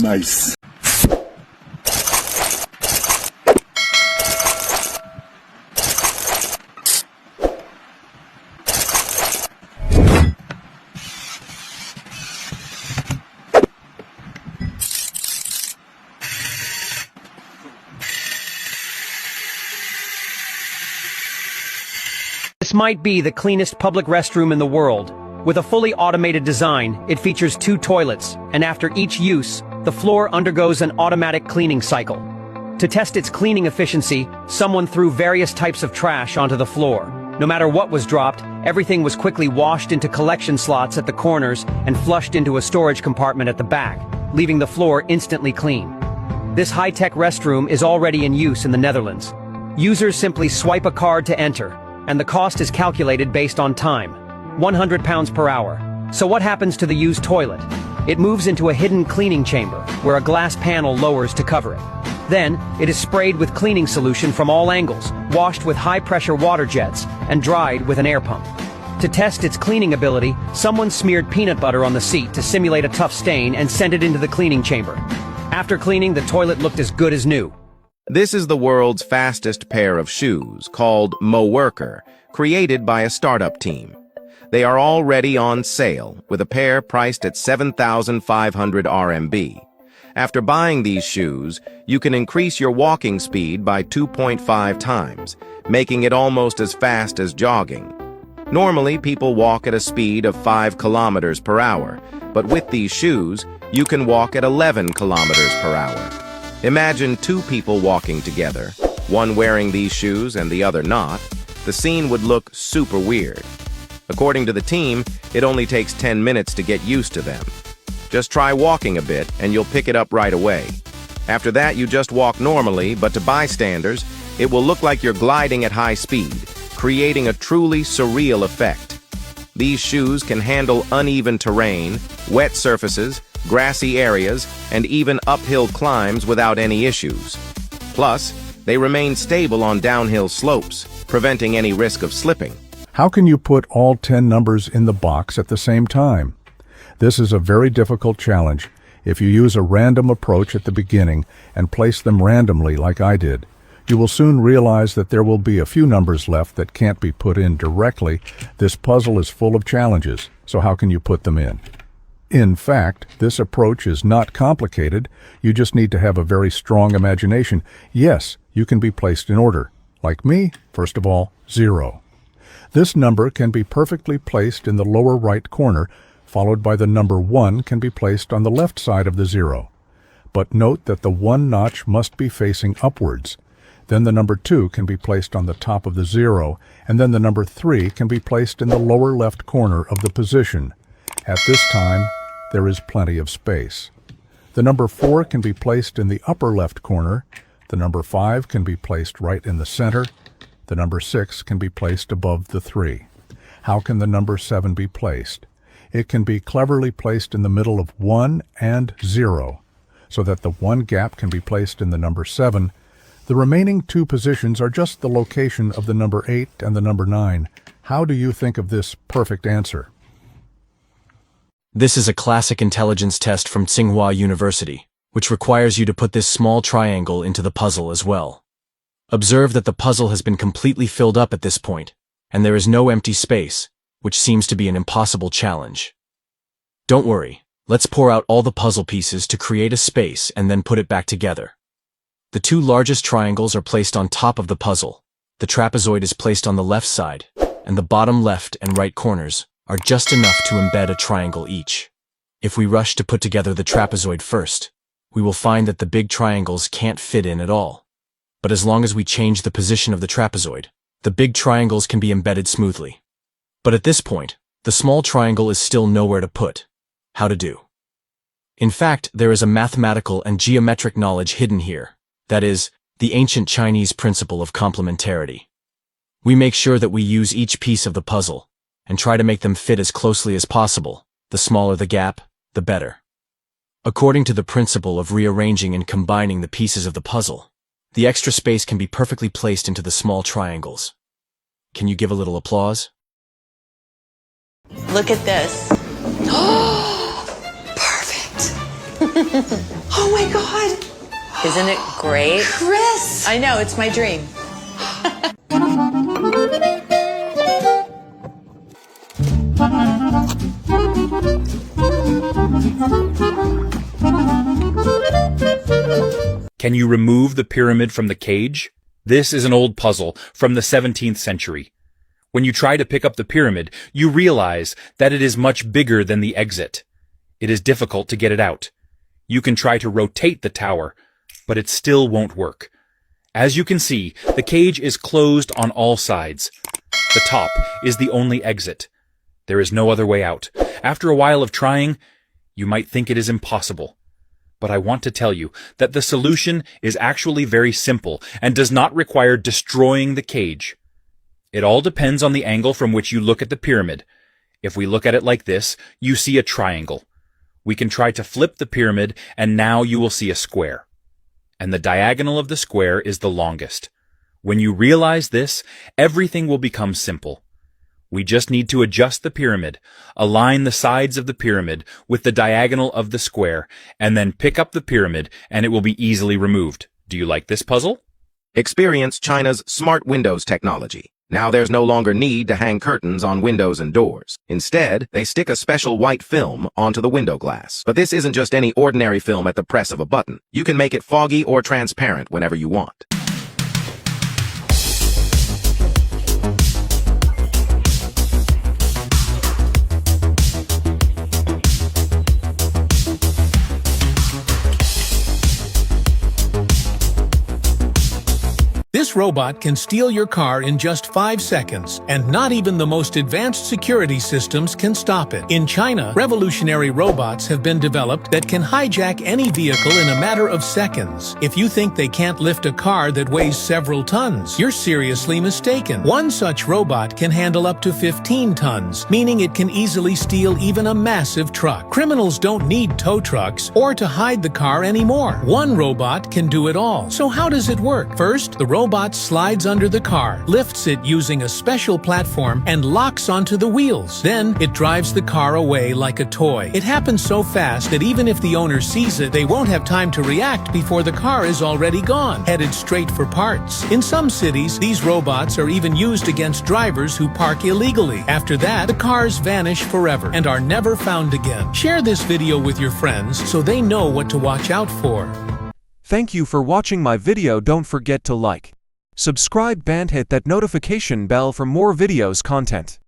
Nice. This might be the cleanest public restroom in the world. With a fully automated design, it features 2 toilets, and after each use, the floor undergoes an automatic cleaning cycle. To test its cleaning efficiency, someone threw various types of trash onto the floor. No matter what was dropped, everything was quickly washed into collection slots at the corners and flushed into a storage compartment at the back, leaving the floor instantly clean. This high-tech restroom is already in use in the Netherlands. Users simply swipe a card to enter, and the cost is calculated based on time. 100 pounds per hour. So what happens to the used toilet? It moves into a hidden cleaning chamber, where a glass panel lowers to cover it. Then, it is sprayed with cleaning solution from all angles, washed with high-pressure water jets, and dried with an air pump. To test its cleaning ability, someone smeared peanut butter on the seat to simulate a tough stain and sent it into the cleaning chamber. After cleaning, the toilet looked as good as new. This is the world's fastest pair of shoes, called Moworker, created by a startup team. They are already on sale, with a pair priced at 7,500 RMB. After buying these shoes, you can increase your walking speed by 2.5 times, making it almost as fast as jogging. Normally, people walk at a speed of 5 kilometers per hour, but with these shoes, you can walk at 11 kilometers per hour. Imagine 2 people walking together, one wearing these shoes and the other not. The scene would look super weird. According to the team, it only takes 10 minutes to get used to them. Just try walking a bit and you'll pick it up right away. After that, you just walk normally, but to bystanders, it will look like you're gliding at high speed, creating a truly surreal effect. These shoes can handle uneven terrain, wet surfaces, grassy areas, and even uphill climbs without any issues. Plus, they remain stable on downhill slopes, preventing any risk of slipping. How can you put all 10 numbers in the box at the same time? This is a very difficult challenge. If you use a random approach at the beginning and place them randomly like I did, you will soon realize that there will be a few numbers left that can't be put in directly. This puzzle is full of challenges, so how can you put them in? In fact, this approach is not complicated. You just need to have a very strong imagination. Yes, you can be placed in order. Like me, first of all, 0. This number can be perfectly placed in the lower right corner, followed by the number 1 can be placed on the left side of the 0. But note that the 1 notch must be facing upwards. Then the number 2 can be placed on the top of the 0, and then the number 3 can be placed in the lower left corner of the position. At this time, there is plenty of space. The number 4 can be placed in the upper left corner. The number 5 can be placed right in the center. The number 6 can be placed above the 3. How can the number 7 be placed? It can be cleverly placed in the middle of 1 and 0, so that the 1 gap can be placed in the number 7. The remaining 2 positions are just the location of the number 8 and the number 9. How do you think of this perfect answer? This is a classic intelligence test from Tsinghua University, which requires you to put this small triangle into the puzzle as well. Observe that the puzzle has been completely filled up at this point, and there is no empty space, which seems to be an impossible challenge. Don't worry, let's pour out all the puzzle pieces to create a space and then put it back together. The 2 largest triangles are placed on top of the puzzle, the trapezoid is placed on the left side, and the bottom left and right corners are just enough to embed a triangle each. If we rush to put together the trapezoid first, we will find that the big triangles can't fit in at all. But as long as we change the position of the trapezoid, the big triangles can be embedded smoothly. But at this point, the small triangle is still nowhere to put. How to do? In fact, there is a mathematical and geometric knowledge hidden here. That is, the ancient Chinese principle of complementarity. We make sure that we use each piece of the puzzle and try to make them fit as closely as possible. The smaller the gap, the better. According to the principle of rearranging and combining the pieces of the puzzle, the extra space can be perfectly placed into the small triangles. Can you give a little applause? Look at this. Perfect. Oh my God. Isn't it great? Chris! I know, it's my dream. Can you remove the pyramid from the cage? This is an old puzzle from the 17th century. When you try to pick up the pyramid, you realize that it is much bigger than the exit. It is difficult to get it out. You can try to rotate the tower, but it still won't work. As you can see, the cage is closed on all sides. The top is the only exit. There is no other way out. After a while of trying, you might think it is impossible. But I want to tell you that the solution is actually very simple and does not require destroying the cage. It all depends on the angle from which you look at the pyramid. If we look at it like this, you see a triangle. We can try to flip the pyramid, and now you will see a square. And the diagonal of the square is the longest. When you realize this, everything will become simple. We just need to adjust the pyramid, align the sides of the pyramid with the diagonal of the square, and then pick up the pyramid, and it will be easily removed. Do you like this puzzle? Experience China's smart windows technology. Now there's no longer need to hang curtains on windows and doors. Instead, they stick a special white film onto the window glass. But this isn't just any ordinary film at the press of a button. You can make it foggy or transparent whenever you want. This robot can steal your car in just 5 seconds, and not even the most advanced security systems can stop it. In China, revolutionary robots have been developed that can hijack any vehicle in a matter of seconds. If you think they can't lift a car that weighs several tons, you're seriously mistaken. One such robot can handle up to 15 tons, meaning it can easily steal even a massive truck. Criminals don't need tow trucks or to hide the car anymore. One robot can do it all. So how does it work? First, the robot slides under the car, lifts it using a special platform, and locks onto the wheels. Then, it drives the car away like a toy. It happens so fast that even if the owner sees it, they won't have time to react before the car is already gone, headed straight for parts. In some cities, these robots are even used against drivers who park illegally. After that, the cars vanish forever and are never found again. Share this video with your friends so they know what to watch out for. Thank you for watching my video. Don't forget to like, subscribe and hit that notification bell for more videos content.